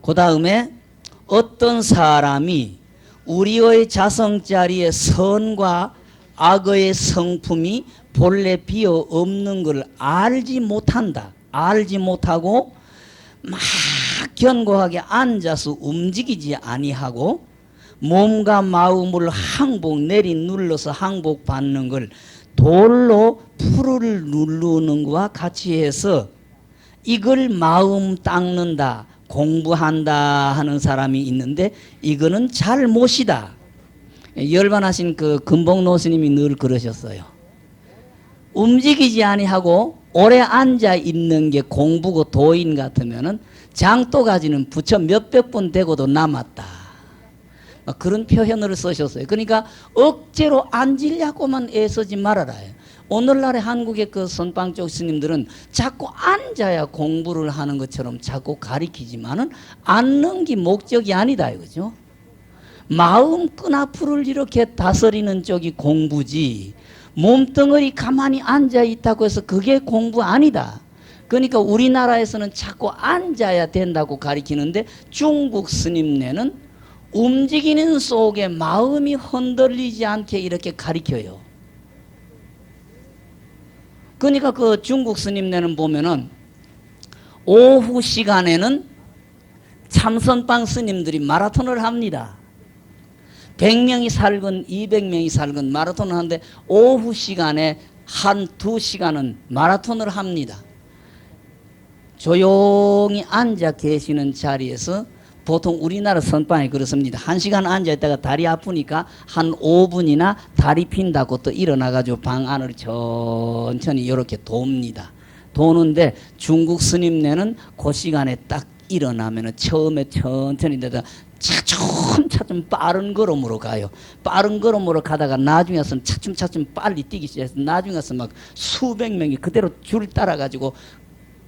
그 다음에 어떤 사람이 우리의 자성자리에 선과 악의 성품이 본래 비어 없는 걸 알지 못한다. 알지 못하고 막 견고하게 앉아서 움직이지 아니하고 몸과 마음을 항복 내리눌러서 항복받는 걸 돌로 풀을 누르는 것과 같이 해서 이걸 마음 닦는다, 공부한다 하는 사람이 있는데 이거는 잘못이다. 열반하신 그 금봉노 스님이 늘 그러셨어요. 움직이지 아니하고 오래 앉아 있는 게 공부고 도인 같으면은 장도가지는 부처 몇백 번 되고도 남았다. 그런 표현을 쓰셨어요. 그러니까 억지로 앉으려고만 애쓰지 말아라. 오늘날의 한국의 그 선방 쪽 스님들은 자꾸 앉아야 공부를 하는 것처럼 자꾸 가리키지만은 앉는 게 목적이 아니다 이거죠. 마음 끈앞을 이렇게 다스리는 쪽이 공부지 몸뚱어리 가만히 앉아 있다고 해서 그게 공부 아니다. 그러니까 우리나라에서는 자꾸 앉아야 된다고 가리키는데 중국 스님네는 움직이는 속에 마음이 흔들리지 않게 이렇게 가리켜요. 그러니까 그 중국 스님네는 보면은 오후 시간에는 참선방 스님들이 마라톤을 합니다. 100명이 살건 200명이 살건 마라톤을 하는데 오후 시간에 한 2시간은 마라톤을 합니다. 조용히 앉아 계시는 자리에서 보통 우리나라 선방이 그렇습니다. 1시간 앉아있다가 다리 아프니까 한 5분이나 다리 핀다고 또 일어나가지고 방 안을 천천히 이렇게 돕니다. 도는데 중국 스님네는 그 시간에 딱 일어나면은 처음에 천천히 되다가 차츰차츰 빠른 걸음으로 가요. 빠른 걸음으로 가다가 나중에 와서 차츰차츰 빨리 뛰기 시작해서 나중에 와서 막 수백 명이 그대로 줄 따라가지고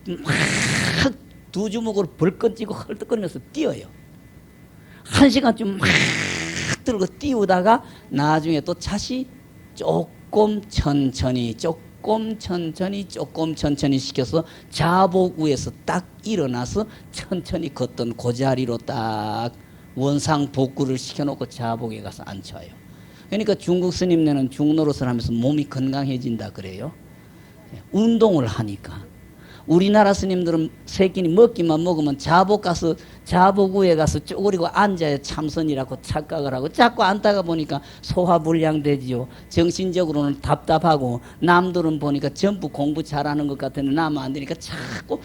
막 두 주먹으로 벌끈 찌고 헐떡거리면서 뛰어요. 1시간쯤 막 들고 띄우다가 나중에 또 다시 조금 천천히 시켜서 자복 위에서 딱 일어나서 천천히 걷던 그 자리로 딱 원상 복구를 시켜놓고 자복에 가서 앉혀요. 그러니까 중국 스님네는 중노릇을 하면서 몸이 건강해진다 그래요. 운동을 하니까. 우리나라 스님들은 새끼니 먹기만 먹으면 자복 위에 가서 쪼그리고 앉아야 참선이라고 착각을 하고 자꾸 앉다가 보니까 소화불량 되지요. 정신적으로는 답답하고 남들은 보니까 전부 공부 잘하는 것 같은데 나면 안 되니까 자꾸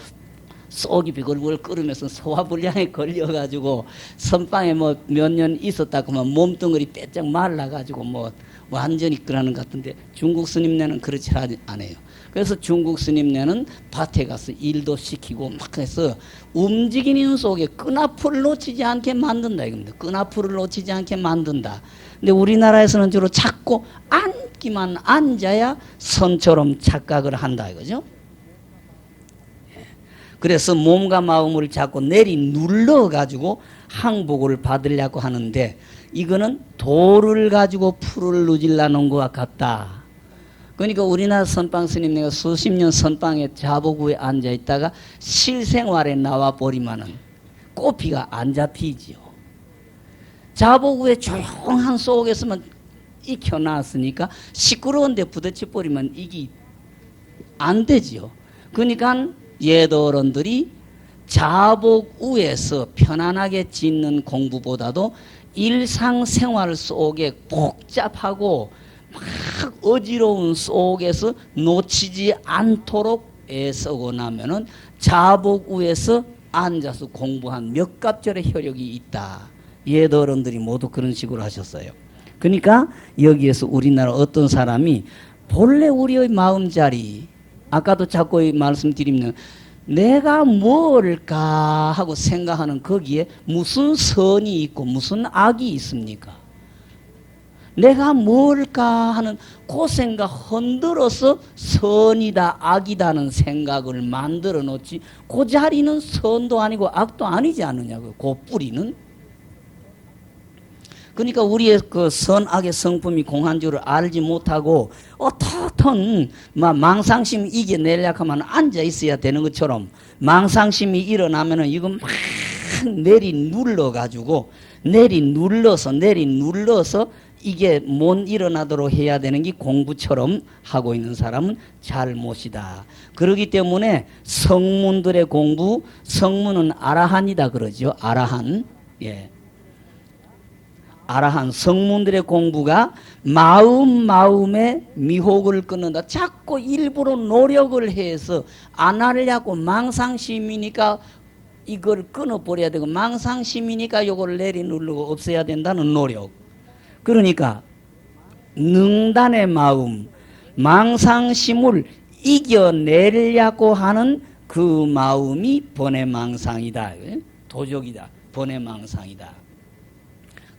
속이 비글비글 끓으면서 소화불량에 걸려가지고 선방에 뭐 몇 년 있었다고 하면 몸뚱어리 빼짝 말라가지고 뭐 완전히 그러는 것 같은데 중국 스님네는 그렇지 않아요. 그래서 중국 스님네는 밭에 가서 일도 시키고 막 해서 움직이는 속에 끈앞을 놓치지 않게 만든다 이겁니다. 끈앞을 놓치지 않게 만든다. 근데 우리나라에서는 주로 자꾸 앉기만 앉아야 선처럼 착각을 한다 이거죠. 그래서 몸과 마음을 자꾸 내리 눌러 가지고 항복을 받으려고 하는데 이거는 돌을 가지고 풀을 누질라는 것과 같다. 그러니까 우리나라 선방 스님네가 수십 년 선방에 자복 위에 앉아 있다가 실생활에 나와 버리면은 꽃피가 안 잡히지요. 자복 위에 조용한 속에서만 익혀놨으니까 시끄러운데 부딪혀 버리면 이게 안 되지요. 그러니까 예도어른들이 자복 위에서 편안하게 짓는 공부보다도 일상생활 속에 복잡하고 막 어지러운 속에서 놓치지 않도록 애쓰고 나면은 자복 위에서 앉아서 공부한 몇 갑절의 효력이 있다. 예도어른들이 모두 그런 식으로 하셨어요. 그러니까 여기에서 우리나라 어떤 사람이 본래 우리의 마음자리 아까도 자꾸 말씀드리면 내가 뭘까 하고 생각하는 거기에 무슨 선이 있고 무슨 악이 있습니까? 내가 뭘까 하는 그 생각 흔들어서 선이다 악이다는 생각을 만들어 놓지 그 자리는 선도 아니고 악도 아니지 않느냐고요. 그 뿌리는. 그러니까 우리의 그 선악의 성품이 공한 줄을 알지 못하고 어떻든 망상심 이겨내려고 하면 앉아 있어야 되는 것처럼 망상심이 일어나면은 이건 막 내리 눌러서 이게 못 일어나도록 해야 되는 게 공부처럼 하고 있는 사람은 잘못이다. 그렇기 때문에 성문들의 공부, 성문은 아라한이다 그러죠. 아라한. 예. 아라한 성문들의 공부가 마음에 미혹을 끊는다. 자꾸 일부러 노력을 해서 안 하려고 망상심이니까 이걸 끊어버려야 되고, 망상심이니까 요걸 내리누르고 없애야 된다는 노력. 그러니까 능단의 마음, 망상심을 이겨내려고 하는 그 마음이 번외망상이다. 도적이다. 번외망상이다.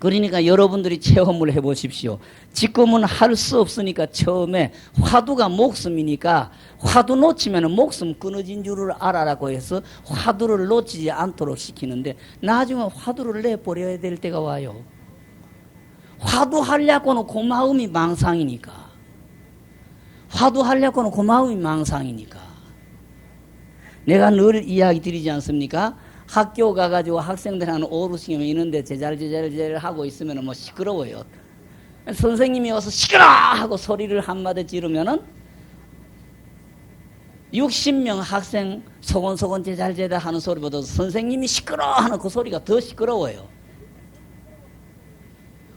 그러니까 여러분들이 체험을 해보십시오. 지금은 할 수 없으니까 처음에 화두가 목숨이니까 화두 놓치면 목숨 끊어진 줄을 알아라고 해서 화두를 놓치지 않도록 시키는데, 나중에 화두를 내버려야 될 때가 와요. 화두하려고는 그 마음이 망상이니까. 화두하려고는 그 마음이 망상이니까. 내가 늘 이야기 드리지 않습니까? 학교 가가지고 학생들하고 오르시면 있는데 제잘 하고 있으면 뭐 시끄러워요. 선생님이 와서 시끄러! 하고 소리를 한마디 지르면은 60명 학생 소곤소곤 제잘 하는 소리보다 선생님이 시끄러! 하는 그 소리가 더 시끄러워요.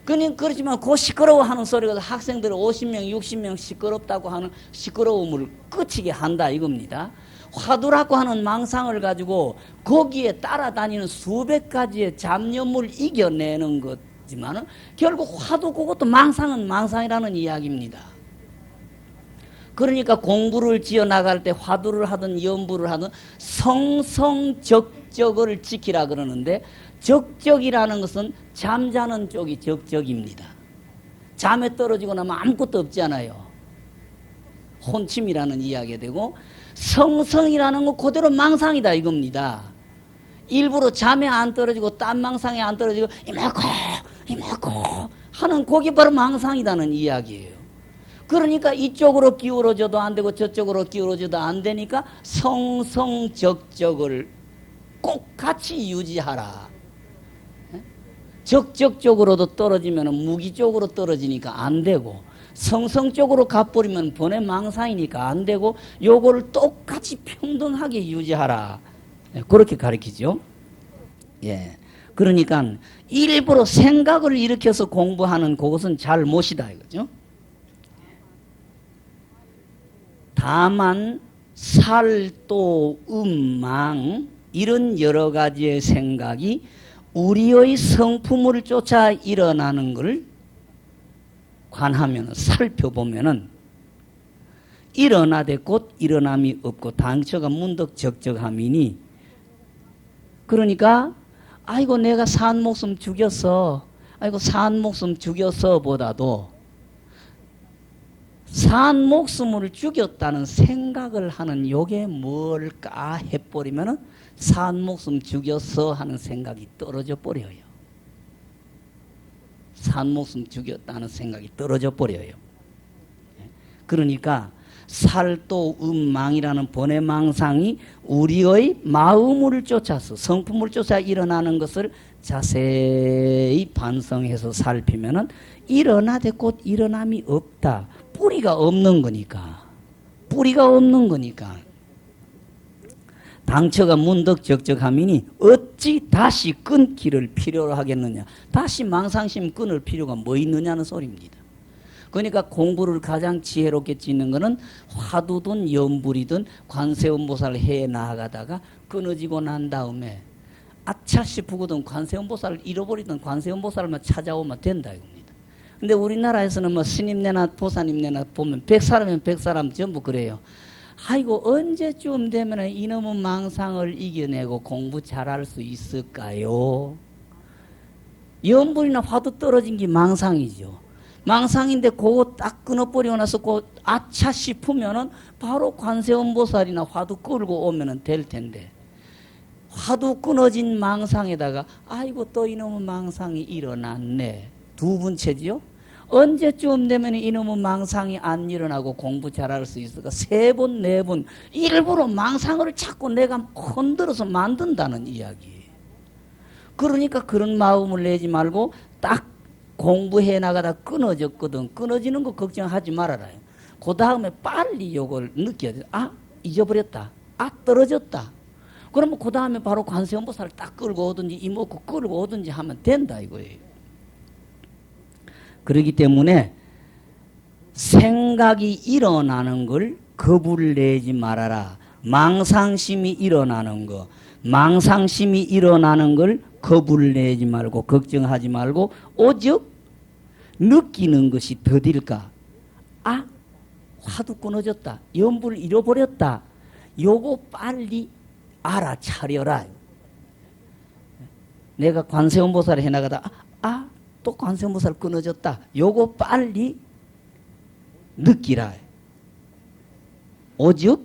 그렇지만 그 시끄러워하는 소리가 학생들 50명, 60명 시끄럽다고 하는 시끄러움을 그치게 한다 이겁니다. 화두라고 하는 망상을 가지고 거기에 따라다니는 수백 가지의 잡념을 이겨내는 거지만 결국 화두 그것도 망상은 망상이라는 이야기입니다. 그러니까 공부를 지어나갈 때 화두를 하든 연부를 하든 성성적적을 지키라 그러는데, 적적이라는 것은 잠자는 쪽이 적적입니다. 잠에 떨어지고 나면 아무것도 없잖아요. 혼침이라는 이야기가 되고, 성성이라는 거 그대로 망상이다 이겁니다. 일부러 잠에 안 떨어지고 딴 망상에 안 떨어지고 이만큼 하는 그게 바로 망상이라는 이야기예요. 그러니까 이쪽으로 기울어져도 안 되고 저쪽으로 기울어져도 안 되니까 성성적적을 꼭 같이 유지하라. 적적적으로도 떨어지면 무기적으로 떨어지니까 안 되고, 성성적으로 가버리면 번외망상이니까 안 되고, 요거를 똑같이 평등하게 유지하라. 그렇게 가르치죠. 예. 그러니까 일부러 생각을 일으켜서 공부하는 그것은 잘못이다 이거죠. 다만 살도 음망 이런 여러 가지의 생각이 우리의 성품을 쫓아 일어나는 걸 관하면, 살펴보면은 일어나되 곧 일어남이 없고 당처가 문득 적적함이니, 그러니까 아이고 내가 산 목숨 죽였어, 아이고 산 목숨 죽였어 보다도 산 목숨을 죽였다는 생각을 하는 요게 뭘까 해버리면은 산 목숨 죽였어 하는 생각이 떨어져 버려요. 산 목숨 죽였다는 생각이 떨어져 버려요. 그러니까 살도 음망이라는 번외망상이 우리의 마음을 쫓아서 성품을 쫓아 일어나는 것을 자세히 반성해서 살피면은 일어나되 곧 일어남이 없다. 뿌리가 없는 거니까. 뿌리가 없는 거니까. 당처가 문득 적적함이니 어찌 다시 끊기를 필요로 하겠느냐. 다시 망상심 끊을 필요가 뭐 있느냐는 소리입니다. 그러니까 공부를 가장 지혜롭게 짓는 것은 화두든 연불이든 관세음보살을 해 나가다가 끊어지고 난 다음에 아차 싶으거든 관세음보살을 잃어버리던 관세음보살만 찾아오면 된다 이겁니다. 근데 우리나라에서는 뭐 스님네나 보사님네나 보면 100사람이면 100사람 전부 그래요. 아이고 언제쯤 되면 이놈의 망상을 이겨내고 공부 잘할 수 있을까요? 연불이나 화두 떨어진 게 망상이죠. 망상인데 그거 딱 끊어버리고 나서 그 아차 싶으면은 바로 관세음보살이나 화두 끌고 오면은 될 텐데, 화두 끊어진 망상에다가 아이고 또 이놈의 망상이 일어났네. 두 번째지요? 언제쯤 되면 이놈의 망상이 안 일어나고 공부 잘할 수 있을까? 세 번, 네 번 일부러 망상을 자꾸 내가 흔들어서 만든다는 이야기. 그러니까 그런 마음을 내지 말고 딱 공부해 나가다 끊어졌거든. 끊어지는 거 걱정하지 말아라. 그 다음에 빨리 요걸 느껴야 돼. 아, 잊어버렸다. 아, 떨어졌다. 그러면 그 다음에 바로 관세음보살을 딱 끌고 오든지 이목구 끌고 오든지 하면 된다 이거예요. 그렇기 때문에 생각이 일어나는 걸 겁을 내지 말아라. 망상심이 일어나는 거, 망상심이 일어나는 걸 겁을 내지 말고 걱정하지 말고 오직 느끼는 것이 더딜까. 아, 화두 끊어졌다. 염불 잃어버렸다. 요거 빨리 알아차려라. 내가 관세음보살을 해나가다 또 관세음보살 끊어졌다. 요거 빨리 느끼라. 오직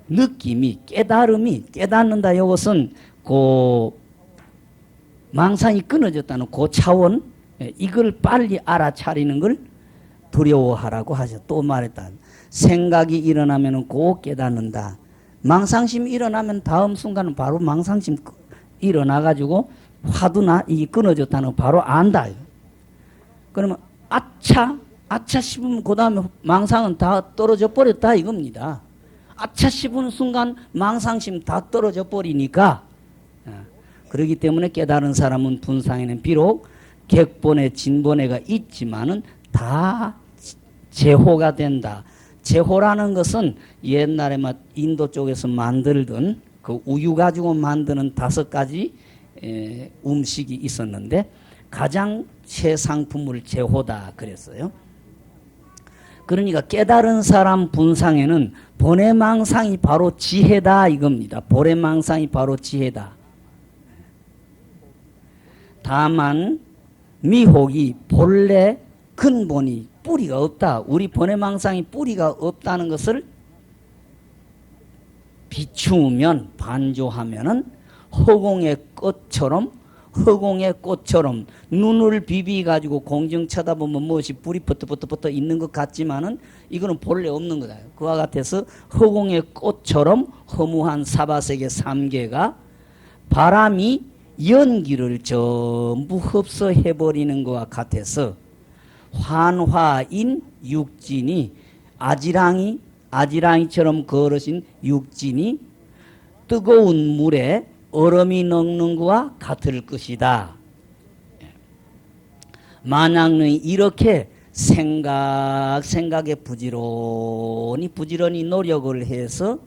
느낌이 깨달음이 깨닫는다. 이것은 그 망상이 끊어졌다는 그 차원, 이걸 빨리 알아차리는 걸 두려워하라고 하죠. 또 말했다. 생각이 일어나면 꼭 깨닫는다. 망상심이 일어나면 다음 순간은 바로 망상심 일어나가지고 화두나 이게 끊어졌다는 거 바로 안다. 그러면 아차 싶으면 그 다음에 망상은 다 떨어져 버렸다 이겁니다. 아차 싶은 순간 망상심 다 떨어져 버리니까. 그렇기 때문에 깨달은 사람은 분상에는 비록 객본에 진본에가 있지만은 다 제호가 된다. 제호라는 것은 옛날에 인도 쪽에서 만들던 그 우유 가지고 만드는 5가지 음식이 있었는데 가장 최상품을 제호다 그랬어요. 그러니까 깨달은 사람 분상에는 본래망상이 바로 지혜다 이겁니다. 본래망상이 바로 지혜다. 다만 미혹이 본래 근본이 뿌리가 없다. 우리 본래망상이 뿌리가 없다는 것을 비추면 반조하면은 허공의 꽃처럼 눈을 비비가지고 공중 쳐다보면 무엇이 불이 붙어 있는 것 같지만은 이거는 본래 없는 거다. 그와 같아서 허공의 꽃처럼 허무한 사바세계 3계가 바람이 연기를 전부 흡수해버리는 것과 같아서 환화인 육진이 아지랑이처럼 걸으신 육진이 뜨거운 물에 얼음이 녹는 것과 같을 것이다. 만약는 이렇게 생각에 부지런히 노력을 해서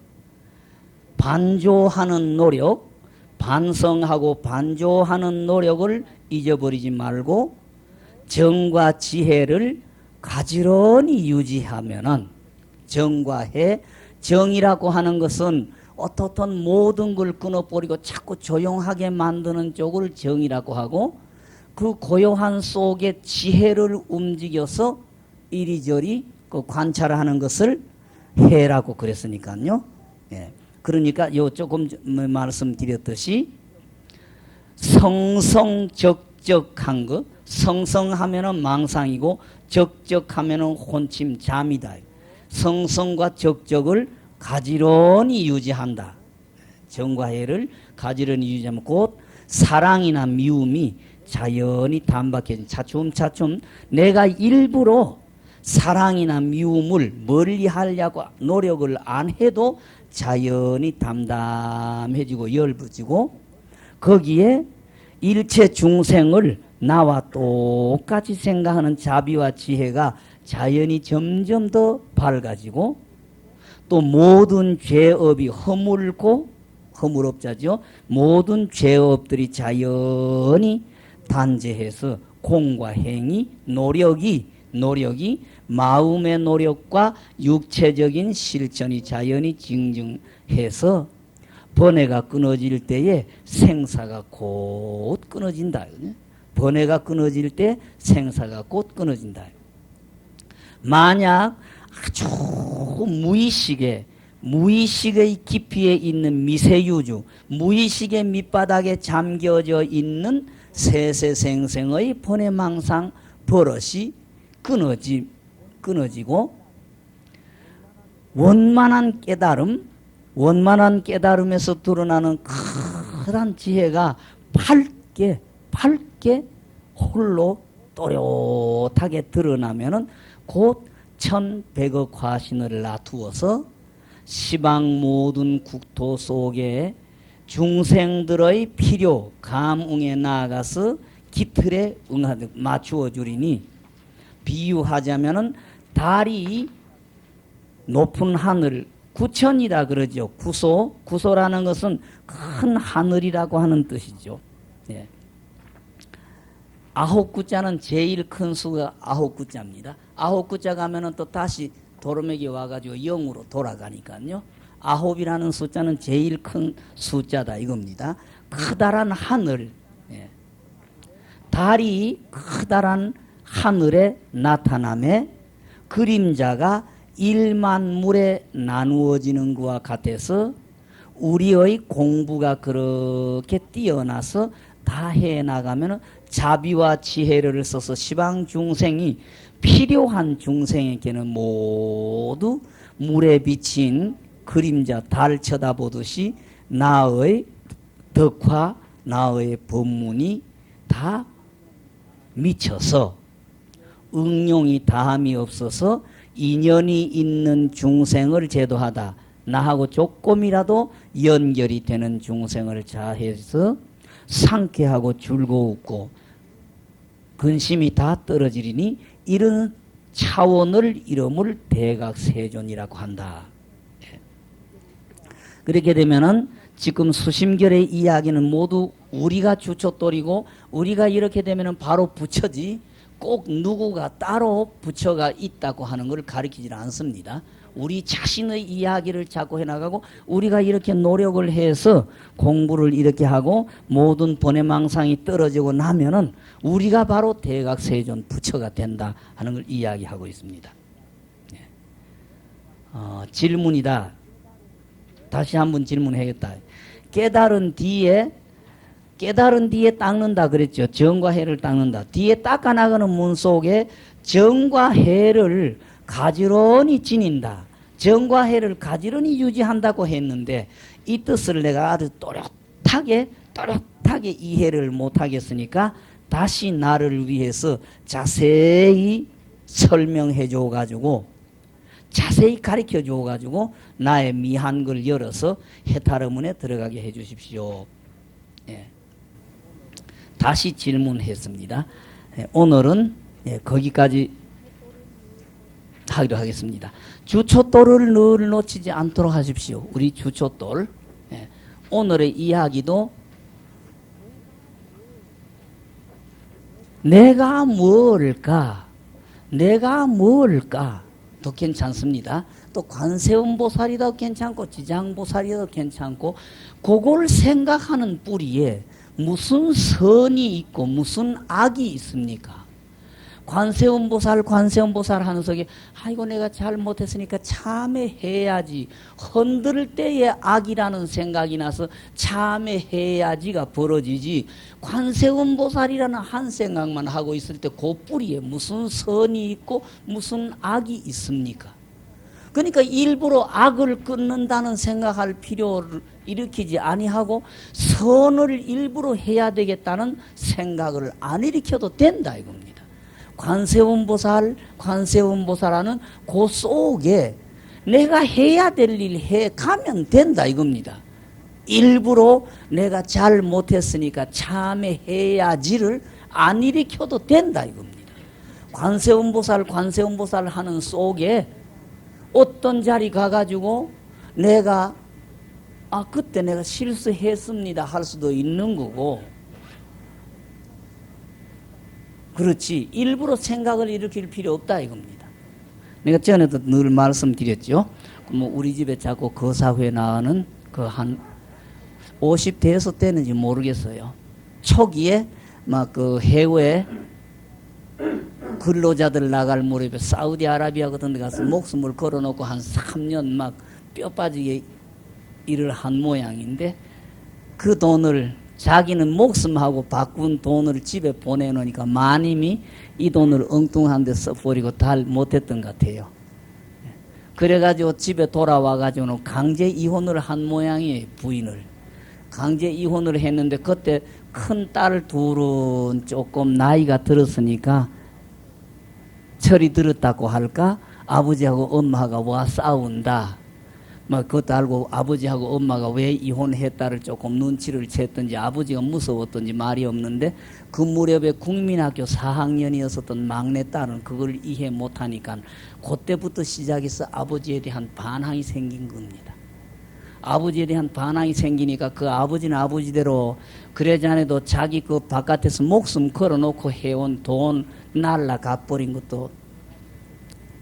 반조하는 노력, 반성하고 반조하는 노력을 잊어버리지 말고 정과 지혜를 가지런히 유지하면은 정과 해, 정이라고 하는 것은 어떻든 모든 걸 끊어버리고 자꾸 조용하게 만드는 쪽을 정이라고 하고 그 고요한 속에 지혜를 움직여서 이리저리 그 관찰하는 것을 해라고 그랬으니까요. 예. 그러니까 요 조금 말씀드렸듯이 성성적적한 것, 성성하면은 망상이고 적적하면은 혼침 잠이다. 성성과 적적을 가지런히 유지한다. 정과 해를 가지런히 유지하면 곧 사랑이나 미움이 자연히 단박해진 차츰차츰 내가 일부러 사랑이나 미움을 멀리 하려고 노력을 안 해도 자연히 담담해지고 열부지고 거기에 일체 중생을 나와 똑같이 생각하는 자비와 지혜가 자연히 점점 더 밝아지고 또 모든 죄업이 허물업자죠. 모든 죄업들이 자연히 단죄해서 공과 행위, 노력이 마음의 노력과 육체적인 실천이 자연히 증증해서 번뇌가 끊어질 때에 생사가 곧 끊어진다. 번뇌가 끊어질 때 생사가 곧 끊어진다. 만약 아주 무의식의 깊이에 있는 미세유주, 무의식의 밑바닥에 잠겨져 있는 세세생생의 번뇌망상 버릇이 끊어지고 원만한 깨달음에서 드러나는 큰 커다란 지혜가 밝게 홀로 또렷하게 드러나면은 곧 1100억 화신을 놔두어서 시방 모든 국토 속에 중생들의 필요 감응에 나아가서 기틀에 응하듯 맞추어 주리니, 비유하자면은 달이 높은 하늘, 구천이라 그러죠. 구소라는 것은 큰 하늘이라고 하는 뜻이죠. 예. 아홉 구자는 제일 큰 수가 아홉 구자입니다. 아홉 구자 가면은 또 다시 도로맥이 와가지고 0으로 돌아가니까요. 아홉이라는 숫자는 제일 큰 숫자다 이겁니다. 커다란 하늘, 예. 달이 커다란 하늘에 나타남에 그림자가 1만 물에 나누어지는 것과 같아서 우리의 공부가 그렇게 뛰어나서 다 해나가면 자비와 지혜를 써서 시방 중생이 필요한 중생에게는 모두 물에 비친 그림자 달 쳐다보듯이 나의 덕화 나의 법문이 다 미쳐서 응용이 다함이 없어서 인연이 있는 중생을 제도하다, 나하고 조금이라도 연결이 되는 중생을 자해서 상쾌하고 즐거웠고 근심이 다 떨어지리니 이런 차원을 이름을 대각세존이라고 한다. 그렇게 되면은 지금 수심결의 이야기는 모두 우리가 주초돌이고, 우리가 이렇게 되면은 바로 부처지 꼭 누구가 따로 부처가 있다고 하는 걸 가르치지 않습니다. 우리 자신의 이야기를 자꾸 해나가고, 우리가 이렇게 노력을 해서 공부를 이렇게 하고 모든 번외망상이 떨어지고 나면은 우리가 바로 대각세존 부처가 된다 하는 걸 이야기하고 있습니다. 질문이다. 다시 한번 질문해야겠다. 깨달은 뒤에 닦는다 그랬죠. 정과 해를 닦는다. 뒤에 닦아나가는 문 속에 정과 해를 가지런히 지닌다. 정과 해를 가지런히 유지한다고 했는데, 이 뜻을 내가 아주 또렷하게 이해를 못하겠으니까 다시 나를 위해서 자세히 설명해 줘가지고, 자세히 가르쳐 줘가지고 나의 미한 걸 열어서 해탈의문에 들어가게 해 주십시오. 예. 다시 질문했습니다. 오늘은 거기까지 하기로 하겠습니다. 주초돌을 늘 놓치지 않도록 하십시오. 우리 주초돌. 오늘의 이야기도 내가 뭘까 도 괜찮습니다. 또 관세음보살이도 괜찮고 지장보살이도 괜찮고, 그걸 생각하는 뿌리에 무슨 선이 있고 무슨 악이 있습니까? 관세음보살 하는 속에 아이고 내가 잘못했으니까 참회해야지, 흔들 때에 악이라는 생각이 나서 참회해야지가 벌어지지, 관세음보살이라는 한 생각만 하고 있을 때 그 뿌리에 무슨 선이 있고 무슨 악이 있습니까? 그러니까 일부러 악을 끊는다는 생각할 필요를 일으키지 아니하고 선을 일부러 해야 되겠다는 생각을 안 일으켜도 된다 이겁니다. 관세음보살하는 그 속에 내가 해야 될 일 해 가면 된다 이겁니다. 일부러 내가 잘못했으니까 참회해야지를 안 일으켜도 된다 이겁니다. 관세음보살 하는 속에 어떤 자리 가가지고 내가 그때 내가 실수했습니다 할 수도 있는 거고, 그렇지 일부러 생각을 일으킬 필요 없다 이겁니다. 내가 전에도 늘 말씀드렸죠. 우리 집에 자꾸 거사회 나가는 한 50대에서 때는지 모르겠어요. 초기에 막 그 해외 근로자들 나갈 무렵에 사우디아라비아 같은 데 가서 목숨을 걸어놓고 한 3년 막 뼈 빠지게 일을 한 모양인데, 그 돈을 자기는 목숨하고 바꾼 돈을 집에 보내놓으니까 마님이 이 돈을 엉뚱한 데 써버리고 달 못했던 것 같아요. 그래가지고 집에 돌아와가지고는 강제 이혼을 한 모양이에요, 부인을. 강제 이혼을 했는데 그때 큰 딸 둘은 조금 나이가 들었으니까 철이 들었다고 할까? 아버지하고 엄마가 와 싸운다. 뭐 그것도 알고 아버지하고 엄마가 왜 이혼했다를 조금 눈치를 챘던지 아버지가 무서웠던지 말이 없는데 그 무렵에 국민학교 4학년이었었던 막내딸은 그걸 이해 못하니까 그때부터 시작해서 아버지에 대한 반항이 생긴 겁니다. 아버지에 대한 반항이 생기니까 그 아버지는 아버지대로 그러지 않아도 자기 그 바깥에서 목숨 걸어놓고 해온 돈 날라가 버린 것도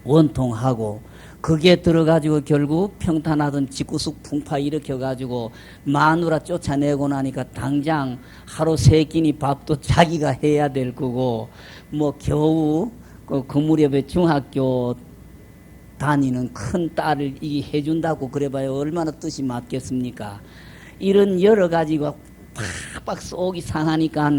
원통하고 그게 들어가지고 결국 평탄하던 집구석 풍파 일으켜가지고 마누라 쫓아내고 나니까 당장 하루 세 끼니 밥도 자기가 해야 될 거고 뭐 겨우 그 무렵에 중학교 다니는 큰 딸을 이 해준다고 그래봐요 얼마나 뜻이 맞겠습니까? 이런 여러 가지가 팍팍 속이 상하니까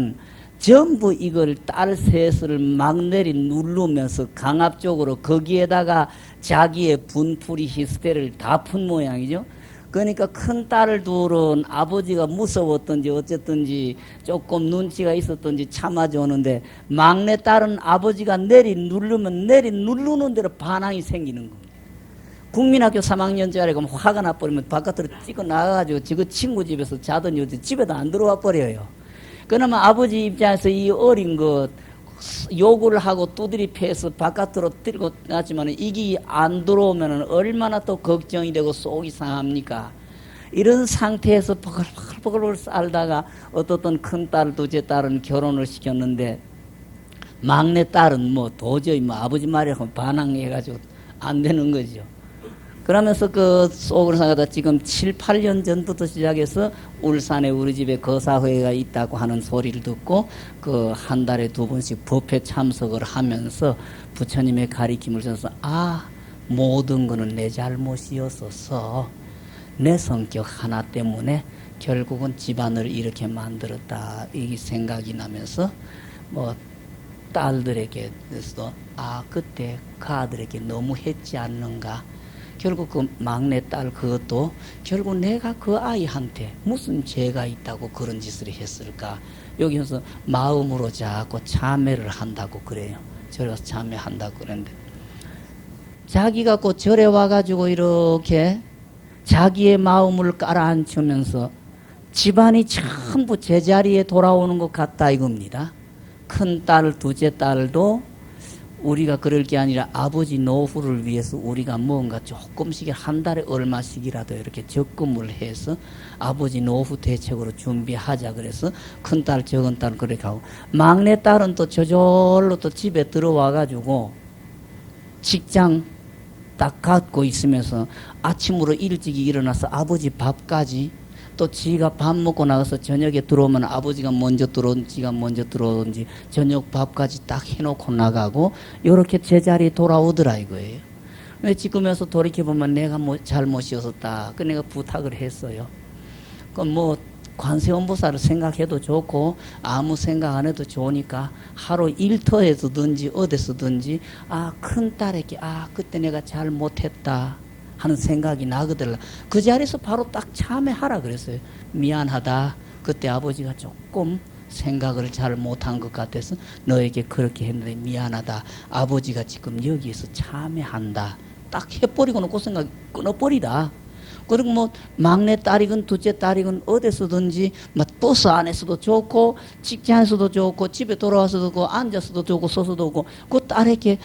전부 이걸 딸 셋을 막 내리 누르면서 강압적으로 거기에다가 자기의 분풀이 히스테리를 다 푼 모양이죠. 그러니까 큰 딸을 둘은 아버지가 무서웠던지 어쨌든지 조금 눈치가 있었던지 참아주는데 막내 딸은 아버지가 내리 누르면 내리 누르는 대로 반항이 생기는 겁니다. 국민학교 3학년짜리가 화가 나버리면 바깥으로 찍어 나가가지고 지그 친구 집에서 자더니 집에도 안 들어와 버려요. 그러면 아버지 입장에서 이 어린 것 욕을 하고 두드리 패서 바깥으로 들고 났지만 이게 안 들어오면 얼마나 또 걱정이 되고 속이 상합니까? 이런 상태에서 버글버글 살다가 어떻든 큰딸 둘째 딸은 결혼을 시켰는데 막내 딸은 뭐 도저히 뭐 아버지 말에 반항해가지고 안 되는 거죠. 그러면서 그 속을 상하다 지금 7, 8년 전부터 시작해서 울산에 우리 집에 거사회가 있다고 하는 소리를 듣고 그 한 달에 2번씩 법회 참석을 하면서 부처님의 가리킴을 써서 모든 거는 내 잘못이었어서 내 성격 하나 때문에 결국은 집안을 이렇게 만들었다 이 생각이 나면서 뭐 딸들에게서 그때 그 아들에게 너무 했지 않는가. 결국 그 막내딸 그것도 결국 내가 그 아이한테 무슨 죄가 있다고 그런 짓을 했을까. 여기서 마음으로 자꾸 참회를 한다고 그래요. 절에 가서 참회한다고 그랬는데 자기가 그 절에 와가지고 이렇게 자기의 마음을 깔아앉히면서 집안이 전부 제자리에 돌아오는 것 같다 이겁니다. 큰딸 둘째 딸도 우리가 그럴 게 아니라 아버지 노후를 위해서 우리가 뭔가 조금씩 한 달에 얼마씩이라도 이렇게 적금을 해서 아버지 노후 대책으로 준비하자 그래서 큰딸 적은딸 그렇게 하고 막내딸은 또 저절로 또 집에 들어와가지고 직장 딱 갖고 있으면서 아침으로 일찍 일어나서 아버지 밥까지 또 지가 밥 먹고 나가서 저녁에 들어오면 아버지가 먼저 들어오든지 지가 먼저 들어오든지 저녁 밥까지 딱 해놓고 나가고 요렇게 제자리에 돌아오더라 이거예요. 지금에서 돌이켜보면 내가 뭐 잘못이었었다. 그 내가 부탁을 했어요. 그럼 뭐 관세음보살을 생각해도 좋고 아무 생각 안 해도 좋으니까 하루 일터에서든지 어디서든지 큰딸에게 그때 내가 잘못했다 하는 생각이 나거든. 그 자리에서 바로 딱 참회하라 그랬어요. 미안하다. 그때 아버지가 조금 생각을 잘 못한 것 같아서 너에게 그렇게 했는데 미안하다. 아버지가 지금 여기에서 참회한다. 딱 해버리고는 그 생각 끊어버리다. 그리고 뭐 막내 딸이건 둘째 딸이건 어디서든지 버스 안에서도 좋고 직장에서도 좋고 집에 돌아와서도 좋고 앉아서도 좋고 서서도 좋고 그 딸에게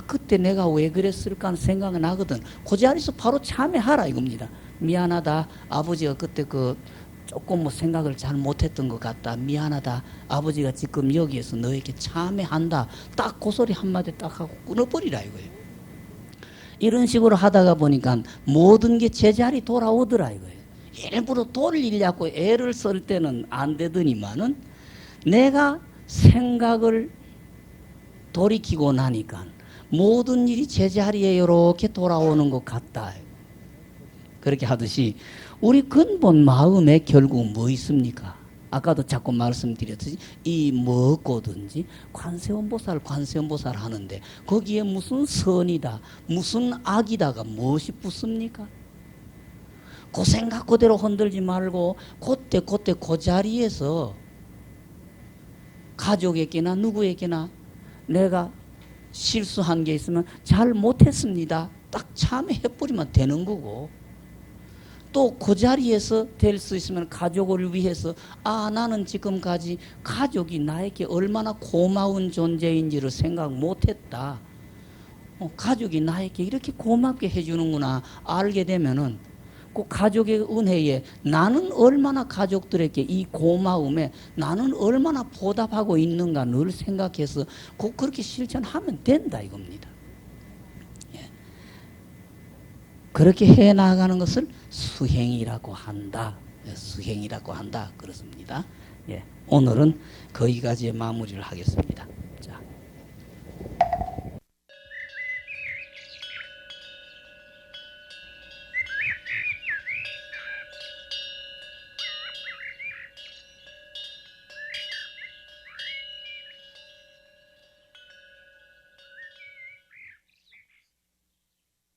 그때 내가 왜 그랬을까 하는 생각이 나거든. 그 자리에서 바로 참회하라 이겁니다. 미안하다. 아버지가 그때 조금 뭐 생각을 잘 못했던 것 같다. 미안하다. 아버지가 지금 여기에서 너에게 참회한다. 딱 그 소리 한마디 딱 하고 끊어버리라 이거예요. 이런 식으로 하다가 보니까 모든 게 제자리 돌아오더라 이거예요. 일부러 돌리려고 애를 쓸 때는 안 되더니만은 내가 생각을 돌이키고 나니까 모든 일이 제자리에 이렇게 돌아오는 것 같다. 그렇게 하듯이 우리 근본 마음에 결국 뭐 있습니까? 아까도 자꾸 말씀드렸듯이 이 뭐고든지 관세음보살 하는데 거기에 무슨 선이다 무슨 악이다가 무엇이 붙습니까? 그 생각 그대로 흔들지 말고 그때 그 자리에서 가족에게나 누구에게나 내가 실수한 게 있으면 잘 못했습니다. 딱 참여해버리면 되는 거고, 또 그 자리에서 될 수 있으면 가족을 위해서 나는 지금까지 가족이 나에게 얼마나 고마운 존재인지를 생각 못했다. 가족이 나에게 이렇게 고맙게 해주는구나 알게 되면은 그 가족의 은혜에 나는 얼마나 가족들에게 이 고마움에 나는 얼마나 보답하고 있는가 늘 생각해서 그렇게 실천하면 된다 이겁니다. 예. 그렇게 해 나가는 것을 수행이라고 한다. 수행이라고 한다 그렇습니다. 예. 오늘은 거기까지 마무리를 하겠습니다.